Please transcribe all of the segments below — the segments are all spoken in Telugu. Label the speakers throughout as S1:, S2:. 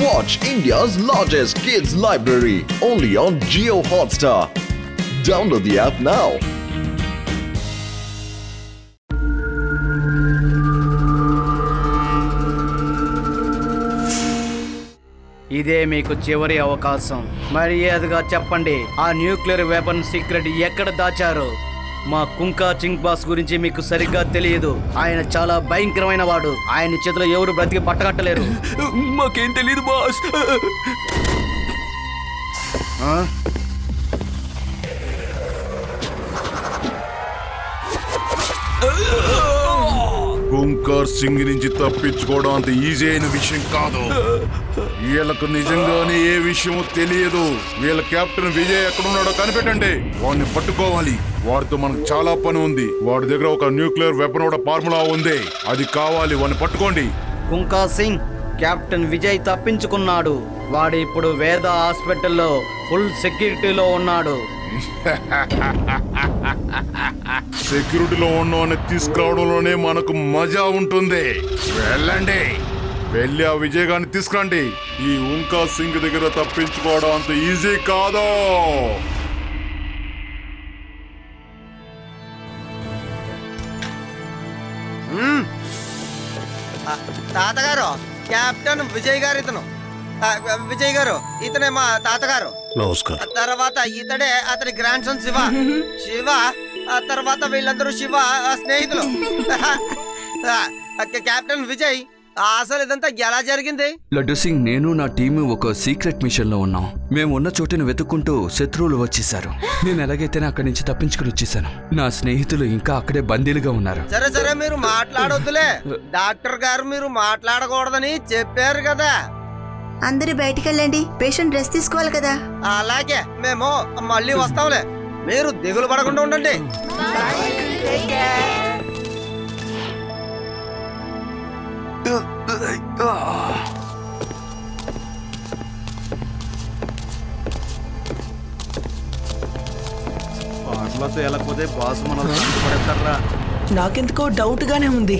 S1: Watch India's largest kids library only on Jio Hotstar. Download the app now.
S2: ఇదే మీకు చివరి అవకాశం. మర్యాదగా చెప్పండి, ఆ న్యూక్లియర్ వెపన్ సీక్రెట్ ఎక్కడ దాచారు? మా కుంకా చింగ్ బాస్ గురించి మీకు సరిగ్గా తెలియదు. ఆయన చాలా భయంకరమైన వాడు. ఆయన చేతిలో ఎవరు బ్రతికి పట్టగట్టలేరు.
S3: మాకేం తెలియదు బాస్.
S4: కుంకర్ సింగ్ నుంచి తప్పించుకోవడం అంత ఈజీ అయిన విషయం కాదు. వీళ్ళకు నిజంగానే ఏ విషయమో తెలియదు. వీళ్ళ కెప్టెన్ విజయ్ ఎక్కడున్నాడో కనిపెట్టండి. వాడిని పట్టుకోవాలి. వాడితో మనకు చాలా పని ఉంది. వాడి దగ్గర ఒక న్యూక్లియర్ వెపన్ కూడా ఫార్ములా ఉంది. అది కావాలి. వాడిని పట్టుకోండి.
S2: కుంకా సింగ్, కెప్టెన్ విజయ్ తప్పించుకున్నాడు. వాడు ఇప్పుడు వేద హాస్పిటల్లో ఫుల్ సెక్యూరిటీలో ఉన్నాడు.
S4: సెక్యూరిటీలో ఉన్నవాడిని తీసుకురావడంలోనే మనకు మజా ఉంటుంది. వెళ్ళండి, వెళ్ళి ఆ విజయ్ గారిని తీసుకురండి. ఈ ఓంకా సింగ్ దగ్గర తప్పించుకోవడం అంత ఈజీ కాదు.
S5: తాతగారు, కెప్టెన్ విజయ్ గారు ఇతను. విజయ్ గారు, ఇతనే మా తాతగారు.
S4: నమస్కారం.
S5: తర్వాత ఇతడే అతని గ్రాండ్ సన్ శివ. శివ తర్వాత వీళ్ళందరూ శివ స్నేహితులు. కెప్టెన్ విజయ్, అసలు ఇదంతా ఎలా జరిగింది?
S3: లడ్డు సింగ్, నేను నా టీము ఒక సీక్రెట్ మిషన్ లో ఉన్నాం. మేము ఉన్న చోటుని వెతుక్కుంటూ శత్రువులు వచ్చేసారు. నేను ఎలాగైతేనే అక్కడి నుంచి తప్పించుకుని వచ్చేసాను. నా స్నేహితులు ఇంకా అక్కడే బందీలుగా ఉన్నారు.
S5: సరే సరే, మీరు మాట్లాడొద్దులే. డాక్టర్ గారు మీరు మాట్లాడకూడదని చెప్పారు కదా.
S6: అందరూ బయటికి వెళ్ళండి, పేషెంట్ రెస్ట్ తీసుకోవాలి కదా.
S5: అలాగే, మేము మళ్ళీ వస్తాంలే. మీరు దిగులు పడకుండా ఉండండి.
S2: పాటలతో వెళ్ళకపోతే బాస్ మనం పడతారా?
S7: నాకెందుకో డౌట్ గానే ఉంది.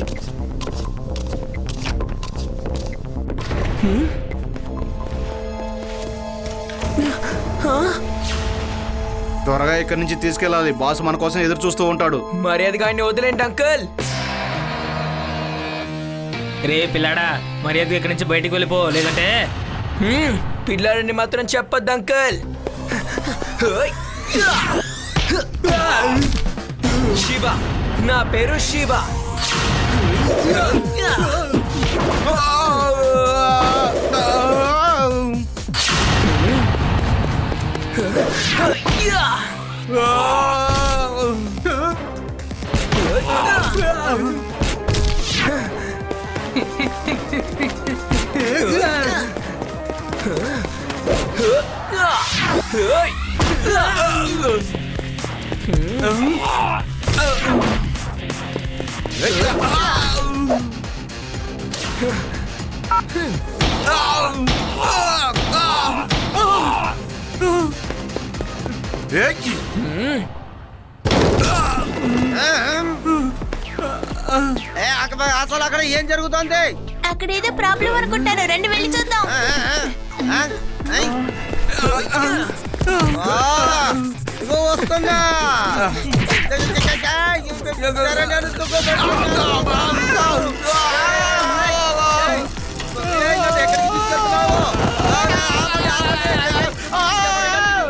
S2: త్వరగా ఇక్కడి నుంచి తీసుకెళ్ళాలి. బాస్ మన కోసం ఎదురు చూస్తూ ఉంటాడు.
S7: మర్యాదగా ఆయన్ని వదిలేండి అంకుల్.
S8: రే పిల్లాడా, మర్యాదగా ఇక్కడి నుంచి బయటికి వెళ్ళిపో, లేదంటే
S7: పిల్లాడని మాత్రం చెప్పొద్దు అంకుల్. శివ, నా పేరు శివ.
S5: అసలు అక్కడ ఏం జరుగుతుంది?
S6: అక్కడ ఏదో ప్రాబ్లం అనుకుంటాను, రెండు వెళ్ళి చూద్దాం.
S5: ఇగో వస్తుందా?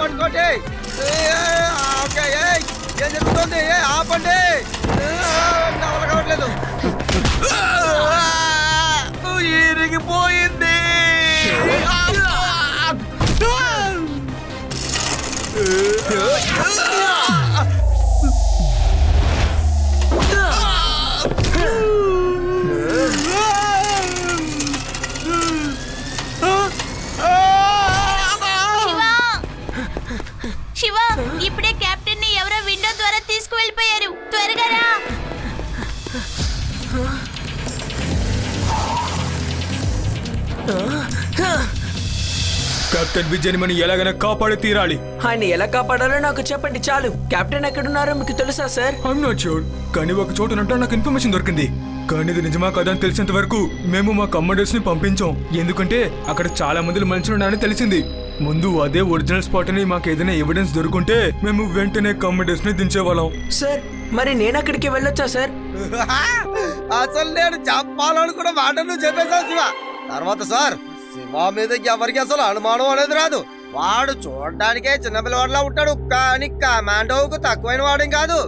S5: పట్టుకోండి. ఏం జరుగుతుంది? ఆపండి, కావట్లేదు. ఇరిగిపోయింది.
S6: శివ, ఇప్పుడే కెప్టెన్ ని ఎవరో విండో ద్వారా తీసుకువెళ్ళిపోయారు. త్వరగా రా.
S9: కెప్టెన్ విజయ్ మనం ఎలాగైనా కాపాడి తీరాలి.
S7: ఆయన ఎలా కాపాడాలో నాకు చెప్పండి చాలు. కెప్టెన్ ఎక్కడున్నారో మీకు తెలుసా సార్?
S9: ఐఎమ్ నాట్ షూర్, కానీ ఒక చోటనంటే నాకు ఇన్ఫర్మేషన్ దొరికింది. కానీ ఇది నిజమా కదా అని తెలిసేంత వరకు మేము మా కమాండర్స్ ని పంపించాం. ఎందుకంటే అక్కడ చాలా మంది మనుషులు ఉన్నారని తెలిసింది. ముందు అదే ఒరిజినల్ స్పాట్ అని మాకు ఏదైనా ఎవిడెన్స్ దొరుకుంటే మేము వెంటనే కమాండర్స్ ని దించేవాళ్ళం.
S7: సార్ మరి నేను అక్కడికి వెళ్ళొచ్చా సార్?
S5: అసలు నేను చెప్పాలనుకున్న మాట నువ్వు చెప్పేశావు శివ. తర్వాత సార్, శివ మీద ఎవరికి అసలు అనుమానం అనేది రాదు. వాడు చూడడానికే చిన్నపిల్లవాడిలా ఉంటాడు, కానీ కమాండోకు తక్కువైన వాడేం కాదు.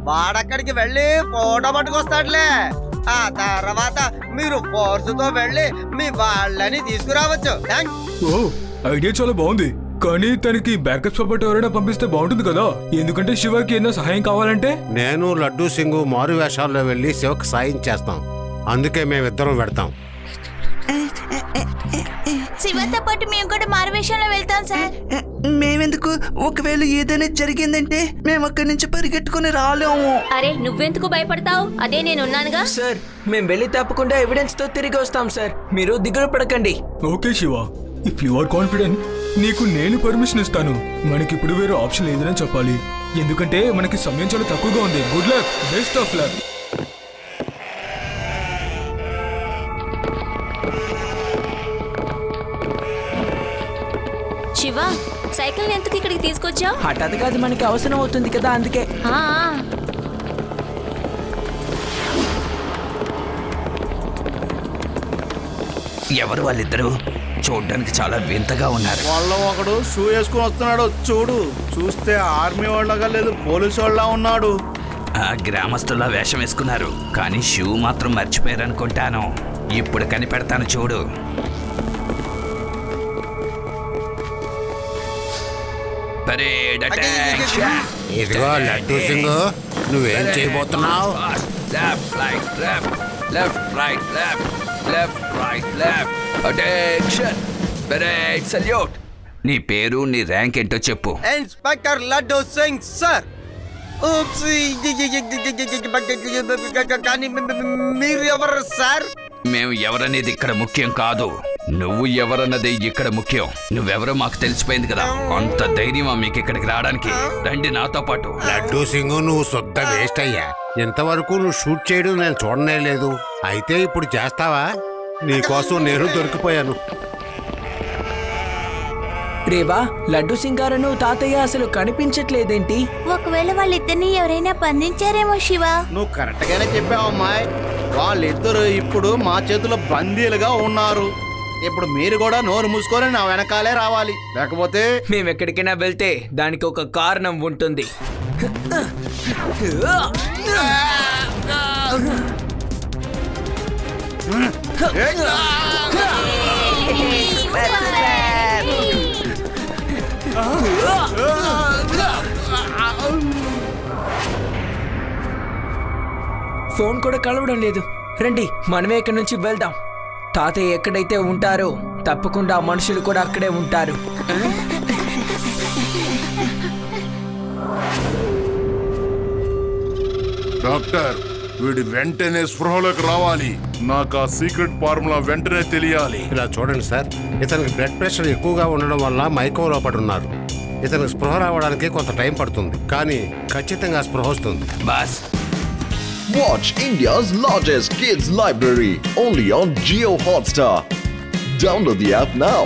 S5: వాడక్కడికి వెళ్ళి ఫోటో పట్టుకొస్తాడులే. ఆ తర్వాత మీరు ఫోర్సుతో వెళ్ళి మీ వాళ్ళని తీసుకురావచ్చు.
S9: ఓ, ఐడియా చాలా బాగుంది. కానీ తనకి బ్యాకప్ సపోర్ట్ ఎవరైనా పంపిస్తే బాగుంటుంది కదా, ఎందుకంటే శివకి ఏదైనా సహాయం కావాలంటే.
S10: నేను లడ్డూ సింగ్ మారు వేషాల్లో వెళ్ళి శివకు సాయం చేస్తాం. అందుకే మేమిద్దరం వెళ్తాం.
S6: శివతో పాటు మేము కూడా మారువేషంలో వెళ్తాం సార్.
S11: మేమెందుకు? ఒకవేళ ఏదైనా జరిగిందంటే మేము అక్కడి నుంచి పరిగెట్టుకుని రాలేము.
S6: అరే నువ్వెందుకు భయపడతావు? అదే నేనున్నానుగా.
S7: సార్ మేము వెళ్ళి తప్పకుండా ఎవిడెన్స్ తో తిరిగి వస్తాం సార్, మీరు దిగులు పడకండి.
S9: Okay Shiva, if you are confident, నీకు నేను పర్మిషన్ ఇస్తాను. మనకిప్పుడు వేరే ఆప్షన్ లేదని చెప్పాలి, ఎందుకంటే మనకి సమయం చాలా తక్కువగా ఉంది. Good luck, best of luck.
S6: Shiva, cycle ఎందుకు ఇక్కడికి తీసుకొచ్చావు?
S7: హఠాత్తుగా అది మనకి అవసరం అవుతుంది కదా, అందుకే.
S3: ఎవరు వాళ్ళిద్దరు? చూడ్డానికి చాలా వింతగా ఉన్నారు.
S2: వాళ్ళలో ఒకడు షూ వేసుకుని వస్తున్నాడు చూడు. చూస్తే ఆర్మీ వాళ్ళగా లేదు, పోలీసు వాళ్ళ ఉన్నాడు.
S3: ఆ గ్రామస్తుల వేషం వేసుకున్నారు, కానీ షూ మాత్రం మర్చిపోయారు అనుకుంటాను. ఇప్పుడు కనిపెడతాను చూడు.
S10: ఇదిగో లడ్డూ సింగ్, నువ్వేం చేయబోతున్నావు?
S3: Left right left, left right left, left right left. Attention, parade salute. నీ పేరు, నీ ర్యాంక్ ఏంటో చెప్పు.
S5: Inspector Laddu Singh sir. కానీ మీరు ఎవరు సార్?
S3: మేము ఎవరనేది ఇక్కడ ముఖ్యం కాదు, నువ్వు ఎవరన్నది ఇక్కడ ముఖ్యం. నువ్వెవరో మాకు తెలిసిపోయింది కదా, అంత ధైర్యమా మీకు ఇక్కడికి రావడానికి? రండి నాతో పాటు.
S10: లడ్డూ సింగ్, నువ్వు శుద్ధ వేస్ట్ అయ్యా. ఇంతవరకు నువ్వు షూట్ చేయడం నేను చూడనే లేదు. అయితే ఇప్పుడు చేస్తావా? నీకోసం నేను దొరికిపోయాను.
S7: రేవా, లడ్డూ సింగ్ గారు తాతయ్య అసలు కనిపించట్లేదేంటి?
S6: ఒకవేళ వాళ్ళిద్దరిని ఎవరైనా బంధించారేమో శివ.
S2: నువ్వు కరెక్ట్ గానే చెప్పావు అమ్మాయి. వాళ్ళిద్దరు ఇప్పుడు మా చేతిలో బందీలుగా ఉన్నారు. ఇప్పుడు మీరు కూడా నోరు మూసుకొని నా వెనకాలే రావాలి, లేకపోతే
S7: మేము ఎక్కడికైనా వెళ్తే దానికి ఒక కారణం ఉంటుంది. ఫోన్ కూడా కలవడం లేదు. రండి మనమే ఇక్కడి నుంచి వెళ్దాం. తాతయ్య ఎక్కడైతే ఉంటారో తప్పకుండా ఆ మనుషులు కూడా అక్కడే ఉంటారు.
S4: డాక్టర్, వీడి వెంటనే స్పృహలోకి రావాలి. నాకు ఆ సీక్రెట్ ఫార్ములా వెంటనే తెలియాలి.
S10: ఇలా చూడండి సార్, ఇతనికి బ్లడ్ ప్రెషర్ ఎక్కువగా ఉండడం వల్ల మైకంలో పడున్నారు. ఇతనికి స్పృహ రావడానికి కొంత టైం పడుతుంది, కానీ ఖచ్చితంగా స్పృహ వస్తుంది.
S3: Boss,
S1: Watch India's largest kids library only on Jio Hotstar. Download the app now.